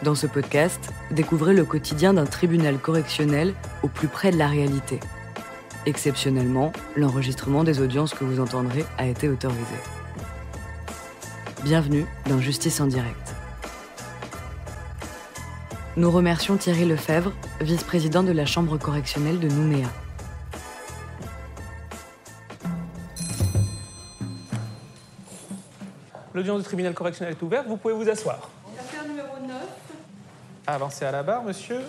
Dans ce podcast, découvrez le quotidien d'un tribunal correctionnel au plus près de la réalité. Exceptionnellement, l'enregistrement des audiences que vous entendrez a été autorisé. Bienvenue dans Justice en direct. Nous remercions Thierry Lefebvre, vice-président de la Chambre correctionnelle de Nouméa. L'audience du tribunal correctionnel est ouverte, vous pouvez vous asseoir. Affaire numéro 9. Avancez à la barre, monsieur.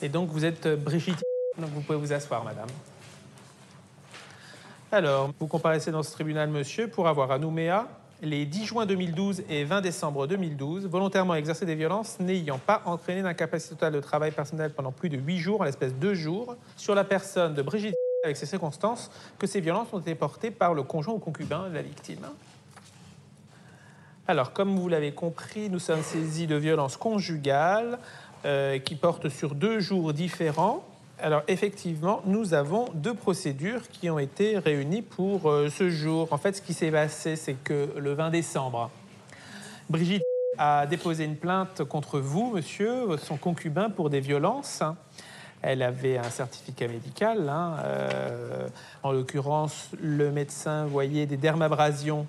Et donc, vous êtes Brigitte, donc vous pouvez vous asseoir, madame. Alors, vous comparaissez dans ce tribunal, monsieur, pour avoir à Nouméa, les 10 juin 2012 et 20 décembre 2012, volontairement exercé des violences n'ayant pas entraîné d'incapacité totale de travail personnel pendant plus de 8 jours, à l'espèce de 2 jours, sur la personne de Brigitte, avec ces circonstances, que ces violences ont été portées par le conjoint ou concubin de la victime. Alors, comme vous l'avez compris, nous sommes saisis de violences conjugales qui portent sur 2 jours différents. Alors, effectivement, nous avons 2 procédures qui ont été réunies pour ce jour. En fait, ce qui s'est passé, c'est que le 20 décembre, Brigitte a déposé une plainte contre vous, monsieur, son concubin, pour des violences. Elle avait un certificat médical. En l'occurrence, le médecin voyait des dermabrasions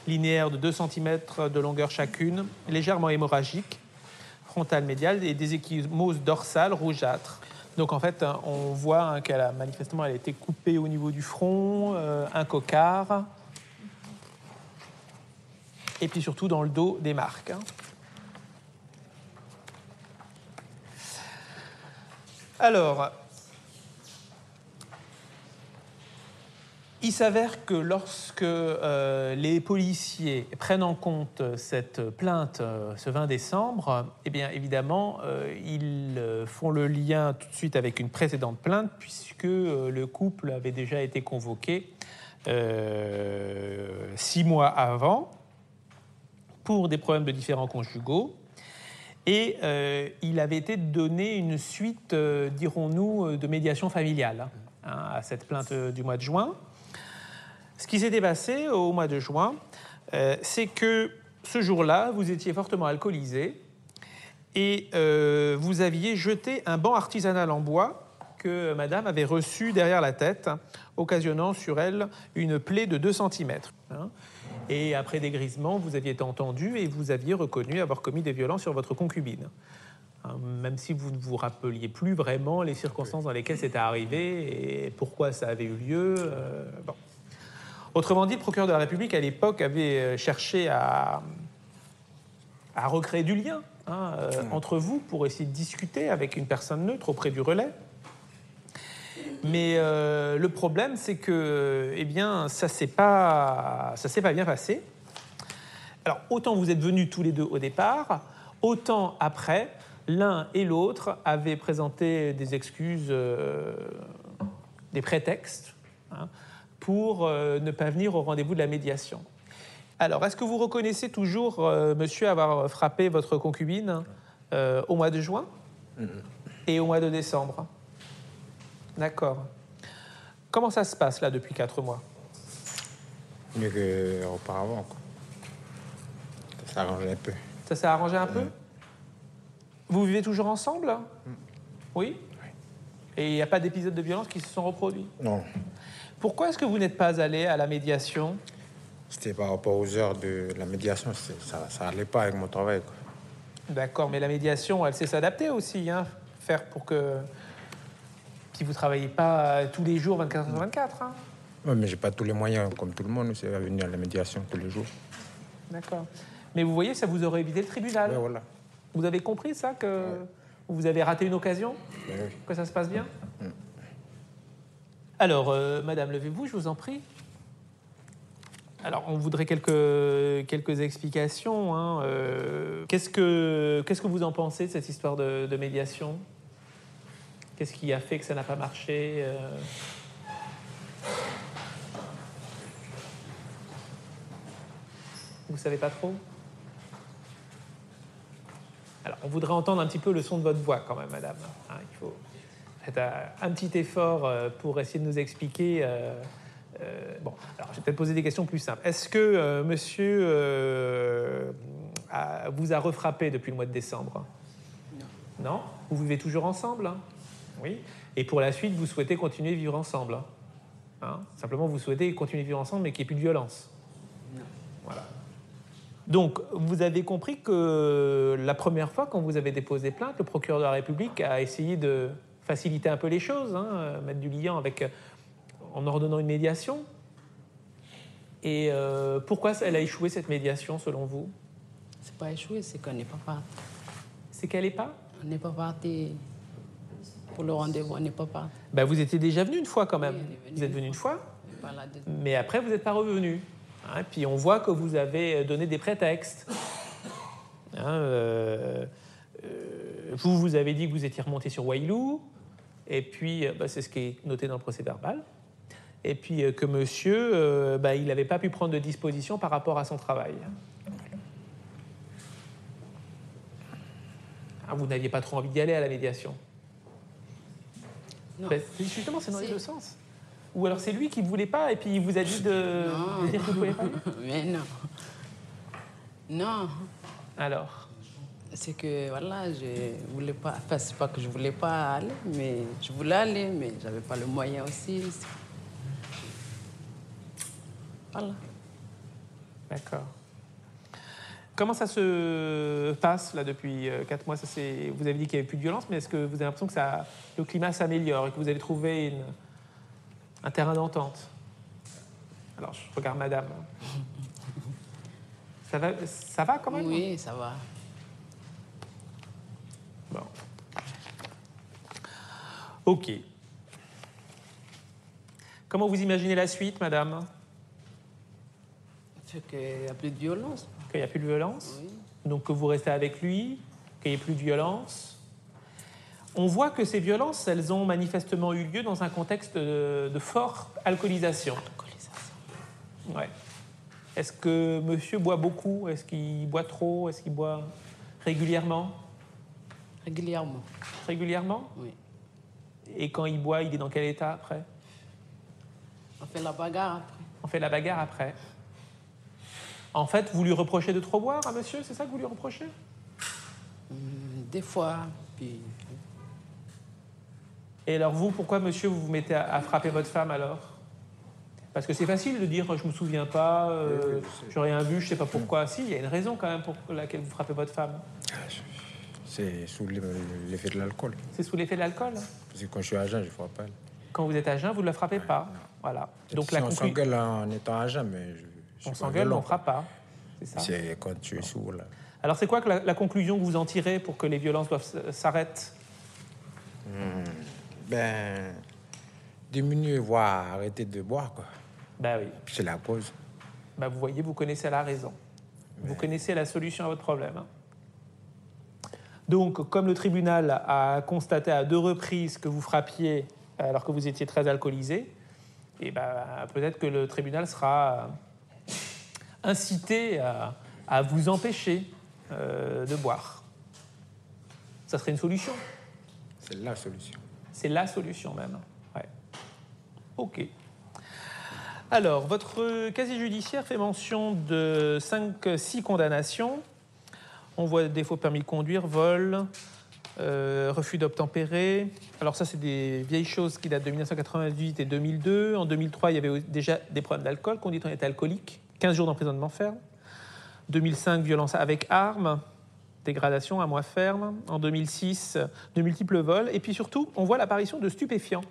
linéaires de 2 cm de longueur chacune, légèrement hémorragiques, frontale médiale, et des ecchymoses dorsales rougeâtres. Donc en fait, on voit qu'elle a manifestement elle a été coupée au niveau du front, un cocard, et puis surtout dans le dos des marques. Alors, il s'avère que lorsque les policiers prennent en compte cette plainte ce 20 décembre, eh bien évidemment, ils font le lien tout de suite avec une précédente plainte, puisque le couple avait déjà été convoqué 6 mois avant pour des problèmes de différends conjugaux. Et il avait été donné une suite, dirons-nous, de médiation familiale à cette plainte du mois de juin. Ce qui s'était passé au mois de juin, c'est que ce jour-là, vous étiez fortement alcoolisé et vous aviez jeté un banc artisanal en bois que madame avait reçu derrière la tête, occasionnant sur elle une plaie de 2 cm. Et après dégrisement, vous aviez été entendu et vous aviez reconnu avoir commis des violences sur votre concubine. Même si vous ne vous rappeliez plus vraiment les circonstances dans lesquelles c'était arrivé et pourquoi ça avait eu lieu. Bon. Autrement dit, le procureur de la République, à l'époque, avait cherché à recréer du lien entre vous pour essayer de discuter avec une personne neutre auprès du relais. Mais le problème, c'est que ça s'est pas bien passé. Alors, autant vous êtes venus tous les deux au départ, autant après, l'un et l'autre avaient présenté des excuses, des prétextes, pour ne pas venir au rendez-vous de la médiation. Alors, est-ce que vous reconnaissez toujours, monsieur, avoir frappé votre concubine au mois de juin et au mois de décembre ? D'accord. Comment ça se passe, là, depuis 4 mois ? Mieux qu'auparavant, quoi. Ça s'est arrangé un peu. Ça s'est arrangé un peu ? Vous vivez toujours ensemble ? Oui ? Et il n'y a pas d'épisodes de violence qui se sont reproduits ? Non. Pourquoi est-ce que vous n'êtes pas allé à la médiation ? C'était par rapport aux heures de la médiation. Ça allait pas avec mon travail, quoi. D'accord, mais la médiation, elle sait s'adapter aussi, faire pour que... Si vous ne travaillez pas tous les jours, 24h/24. Oui, mais j'ai pas tous les moyens, comme tout le monde, c'est à venir à la médiation tous les jours. D'accord. Mais vous voyez, ça vous aurait évité le tribunal. Ouais, voilà. Vous avez compris ça, que vous avez raté une occasion, Oui. que ça se passe bien. Alors, madame, levez-vous, je vous en prie. Alors, on voudrait quelques explications. Qu'est-ce que vous en pensez de cette histoire de médiation ? Qu'est-ce qui a fait que ça n'a pas marché ? Vous savez pas trop ? Alors, on voudrait entendre un petit peu le son de votre voix quand même, madame. Il faut faire un petit effort pour essayer de nous expliquer Bon, alors je vais peut-être poser des questions plus simples. Est-ce que monsieur vous a refrappé depuis le mois de décembre? Non. Non? Vous vivez toujours ensemble, hein? Oui. Et pour la suite, vous souhaitez continuer à vivre ensemble, hein? Simplement, vous souhaitez continuer à vivre ensemble, mais qu'il n'y ait plus de violence. Non. Voilà. Donc, vous avez compris que la première fois, quand vous avez déposé plainte, le procureur de la République a essayé de faciliter un peu les choses, hein, mettre du liant en ordonnant une médiation. Et pourquoi elle a échoué, cette médiation, selon vous? C'est pas échoué, c'est qu'on n'est pas parti. C'est qu'elle n'est pas? On n'est pas parti pour le rendez-vous, on n'est pas parti. Ben, vous étiez déjà venu une fois quand même. Oui, on est venu vous êtes venu une fois, Pas la deuxième. mais après, vous n'êtes pas revenu. Hein, puis on voit que vous avez donné des prétextes. Hein, vous avez dit que vous étiez remonté sur Wailou, et puis c'est ce qui est noté dans le procès-verbal, et puis que monsieur, il n'avait pas pu prendre de disposition par rapport à son travail. Ah, vous n'aviez pas trop envie d'y aller à la médiation? Non. Justement, c'est dans les Si. deux sens. Ou alors c'est lui qui ne voulait pas, et puis il vous a dit de dire que vous ne pouvez pas aller? Mais non. Non. Alors? C'est que, voilà, je voulais pas... Enfin, c'est pas que je voulais pas aller, mais je voulais aller, mais j'avais pas le moyen aussi. Voilà. D'accord. Comment ça se passe, là, depuis 4 mois? Vous avez dit qu'il n'y avait plus de violence, mais est-ce que vous avez l'impression que le climat s'améliore et que vous avez trouvé un terrain d'entente? Alors, je regarde madame. Ça va quand même? Oui, ça va. Bon. OK. Comment vous imaginez la suite, madame? C'est qu'il n'y a plus de violence. Qu'il n'y a plus de violence? Oui. Donc que vous restez avec lui, qu'il n'y ait plus de violence. On voit que ces violences, elles ont manifestement eu lieu dans un contexte de forte alcoolisation. Ouais. Est-ce que monsieur boit beaucoup? Est-ce qu'il boit trop? Est-ce qu'il boit régulièrement? Régulièrement. Régulièrement? Oui. Et quand il boit, il est dans quel état après? On fait la bagarre après. On fait la bagarre après. En fait, vous lui reprochez de trop boire à monsieur? C'est ça que vous lui reprochez? Des fois, puis... Et alors vous, pourquoi monsieur, vous vous mettez à frapper votre femme alors? Parce que c'est facile de dire je me souviens pas, j'ai rien vu, je sais pas pourquoi. Si, il y a une raison quand même pour laquelle vous frappez votre femme. C'est sous l'effet de l'alcool. C'est sous l'effet de l'alcool? Parce que quand je suis à jeun, je ne frappe pas. Quand vous êtes à jeun, vous ne la frappez pas. Non. Voilà. Donc Donc on s'engueule en étant à jeun, mais on s'engueule, mais on ne frappe pas. C'est ça. C'est quand tu es sourd, là. Alors c'est quoi que la conclusion que vous en tirez pour que les violences s'arrêtent? Diminuer, voire arrêter de boire, quoi. Ben oui. Puis c'est la cause. Ben vous voyez, vous connaissez la raison. Vous connaissez la solution à votre problème. Donc, comme le tribunal a constaté à 2 reprises que vous frappiez alors que vous étiez très alcoolisé, et peut-être que le tribunal sera incité à vous empêcher de boire. Ça serait une solution. C'est la solution. C'est la solution même. Ouais. OK. Alors, votre casier judiciaire fait mention de 6 condamnations. On voit défaut de permis de conduire, vol, refus d'obtempérer. Alors ça, c'est des vieilles choses qui datent de 1998 et 2002. En 2003, il y avait déjà des problèmes d'alcool, conduite en état alcoolique, 15 jours d'emprisonnement ferme. 2005, violence avec arme, dégradation, 1 mois ferme. En 2006, de multiples vols. Et puis surtout, on voit l'apparition de stupéfiants.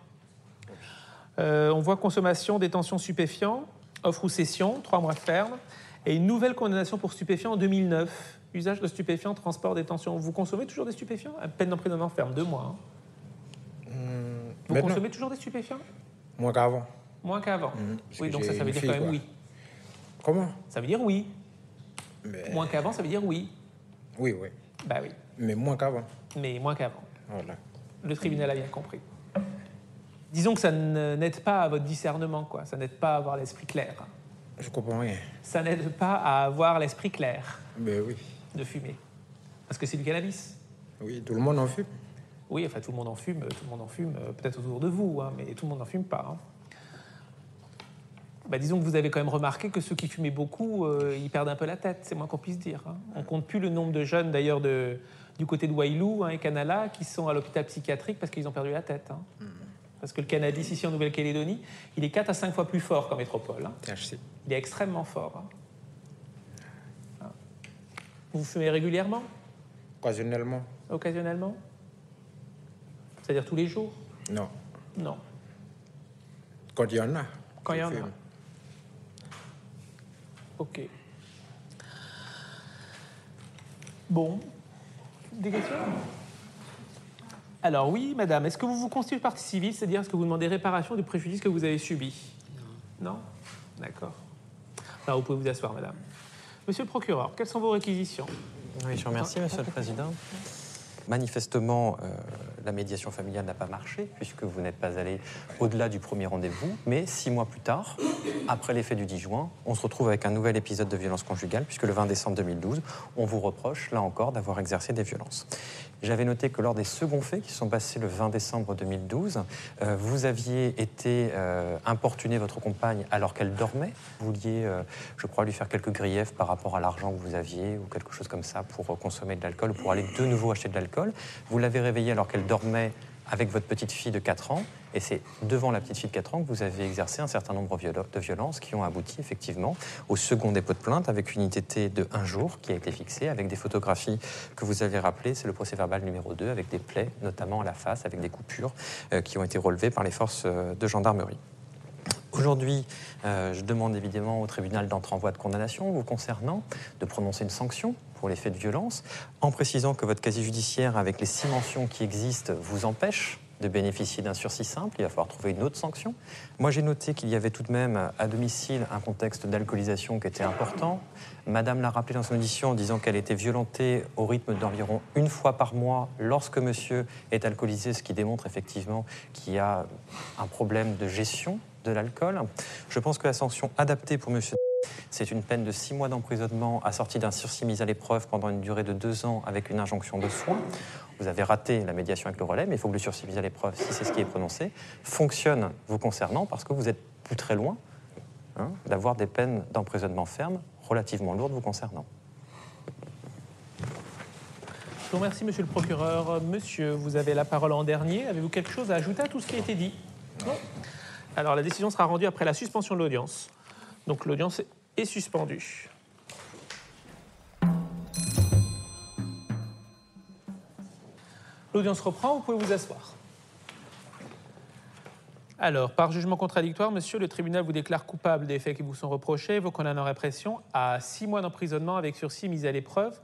On voit consommation, détention, stupéfiants, offre ou cession, 3 mois ferme. Et une nouvelle condamnation pour stupéfiants en 2009. Usage de stupéfiants, transport, détention. Vous consommez toujours des stupéfiants? À peine d'emprisonnement ferme, 2 mois. Vous Maintenant, consommez toujours des stupéfiants? moins qu'avant. Moins qu'avant. Parce Oui, que donc j'ai ça veut une dire fille, quand même quoi. oui. Comment? Ça veut dire oui. Mais... Moins qu'avant, ça veut dire oui. Oui, oui. Bah oui, Mais moins qu'avant. mais moins qu'avant. Voilà. Le tribunal a bien compris. Disons que ça n'aide pas à votre discernement, quoi. Ça n'aide pas à avoir l'esprit clair. Je comprends rien. Ça n'aide pas à avoir l'esprit clair Mais oui. de fumer. Parce que c'est du cannabis. Oui, tout le monde en fume. Oui, enfin, tout le monde en fume, peut-être autour de vous, hein, mais tout le monde n'en fume pas. disons que vous avez quand même remarqué que ceux qui fumaient beaucoup, ils perdent un peu la tête, c'est moins qu'on puisse dire. Hein. On ne compte plus le nombre de jeunes, d'ailleurs, du côté de Wailou et Canala, qui sont à l'hôpital psychiatrique parce qu'ils ont perdu la tête. Hein. Parce que le cannabis, ici en Nouvelle-Calédonie, il est 4 à 5 fois plus fort qu'en métropole. Hein. THC. Il est extrêmement fort. Hein. Vous fumez régulièrement ? Occasionnellement. Occasionnellement ? C'est-à-dire tous les jours ? Non. Non. Quand il y en a. Quand il y en a. fume. Ok. Bon. Des questions ? Alors oui, madame, est-ce que vous vous constituez partie civile, c'est-à-dire est-ce que vous demandez réparation du préjudice que vous avez subi ? Non. Non ? D'accord. Alors vous pouvez vous asseoir, madame. Monsieur le procureur, quelles sont vos réquisitions ? Oui, je vous remercie, Monsieur le Président. Manifestement, la médiation familiale n'a pas marché, puisque vous n'êtes pas allé au-delà du premier rendez-vous. Mais 6 mois plus tard, après les faits du 10 juin, on se retrouve avec un nouvel épisode de violence conjugale, puisque le 20 décembre 2012, on vous reproche, là encore, d'avoir exercé des violences. J'avais noté que lors des seconds faits, qui sont passés le 20 décembre 2012, vous aviez été importuné votre compagne alors qu'elle dormait. Vous vouliez, je crois, lui faire quelques griefs par rapport à l'argent que vous aviez, ou quelque chose comme ça, pour consommer de l'alcool, ou pour aller de nouveau acheter de l'alcool. Vous l'avez réveillée alors qu'elle dormait avec votre petite fille de 4 ans, et c'est devant la petite fille de 4 ans que vous avez exercé un certain nombre de violences qui ont abouti effectivement au second dépôt de plainte avec une ITT de 1 jour qui a été fixée, avec des photographies que vous avez rappelées, c'est le procès-verbal numéro 2, avec des plaies, notamment à la face, avec des coupures qui ont été relevées par les forces de gendarmerie. Aujourd'hui, je demande évidemment au tribunal d'entrer en voie de condamnation vous concernant, de prononcer une sanction pour les faits de violence, en précisant que votre casier judiciaire, avec les 6 mentions qui existent, vous empêche de bénéficier d'un sursis simple. Il va falloir trouver une autre sanction. Moi, j'ai noté qu'il y avait tout de même à domicile un contexte d'alcoolisation qui était important. Madame l'a rappelé dans son audition en disant qu'elle était violentée au rythme d'environ 1 fois par mois lorsque monsieur est alcoolisé, ce qui démontre effectivement qu'il y a un problème de gestion de l'alcool. Je pense que la sanction adaptée pour monsieur, c'est une peine de 6 mois d'emprisonnement assortie d'un sursis mis à l'épreuve pendant une durée de 2 ans avec une injonction de soins. Vous avez raté la médiation avec le relais, mais il faut que le sursis mis à l'épreuve, si c'est ce qui est prononcé, fonctionne vous concernant parce que vous êtes plus très loin d'avoir des peines d'emprisonnement ferme relativement lourdes vous concernant. Je vous remercie, monsieur le procureur. Monsieur, vous avez la parole en dernier. Avez-vous quelque chose à ajouter à tout ce qui a été dit ? Non ? Alors, la décision sera rendue après la suspension de l'audience. Donc, l'audience est suspendue. L'audience reprend, vous pouvez vous asseoir. Alors, par jugement contradictoire, monsieur, le tribunal vous déclare coupable des faits qui vous sont reprochés, vous condamne en répression à 6 mois d'emprisonnement avec sursis mis à l'épreuve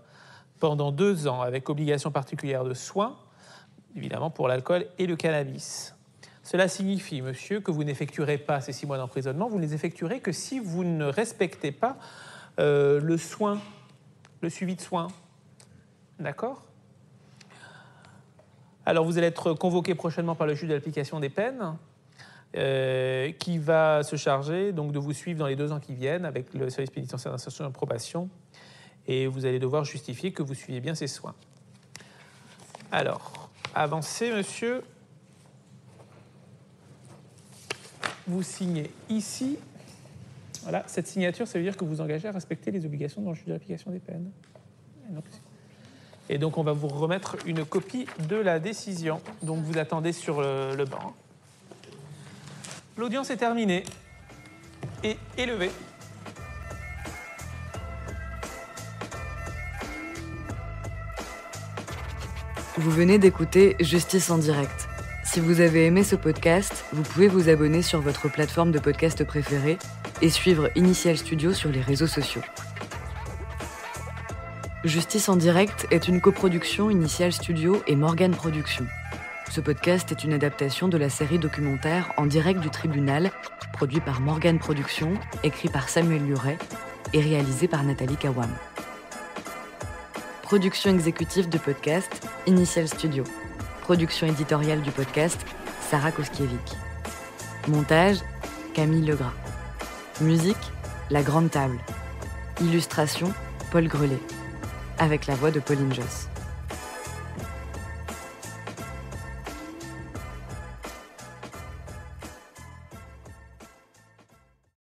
pendant 2 ans, avec obligation particulière de soins, évidemment pour l'alcool et le cannabis. Cela signifie, monsieur, que vous n'effectuerez pas ces 6 mois d'emprisonnement, vous ne les effectuerez que si vous ne respectez pas le suivi de soins. D'accord ? Alors, vous allez être convoqué prochainement par le juge de l'application des peines, qui va se charger donc, de vous suivre dans les 2 ans qui viennent avec le service pénitentiaire d'insertion et de probation. Et vous allez devoir justifier que vous suivez bien ces soins. Alors, avancez, monsieur. Vous signez ici. Voilà, cette signature, ça veut dire que vous engagez à respecter les obligations dans le juge de l'application des peines. Et donc, on va vous remettre une copie de la décision. Donc, vous attendez sur le banc. L'audience est terminée et élevée. Vous venez d'écouter Justice en direct. Si vous avez aimé ce podcast, vous pouvez vous abonner sur votre plateforme de podcast préférée et suivre Initial Studio sur les réseaux sociaux. Justice en direct est une coproduction Initial Studio et Morgane Productions. Ce podcast est une adaptation de la série documentaire En direct du tribunal, produit par Morgane Productions, écrit par Samuel Luret et réalisé par Nathalie Kawam. Production exécutive du podcast, Initial Studio. Production éditoriale du podcast, Sarah Koskiewicz. Montage, Camille Legras. Musique, La Grande Table. Illustration, Paul Grelet. Avec la voix de Pauline Josse.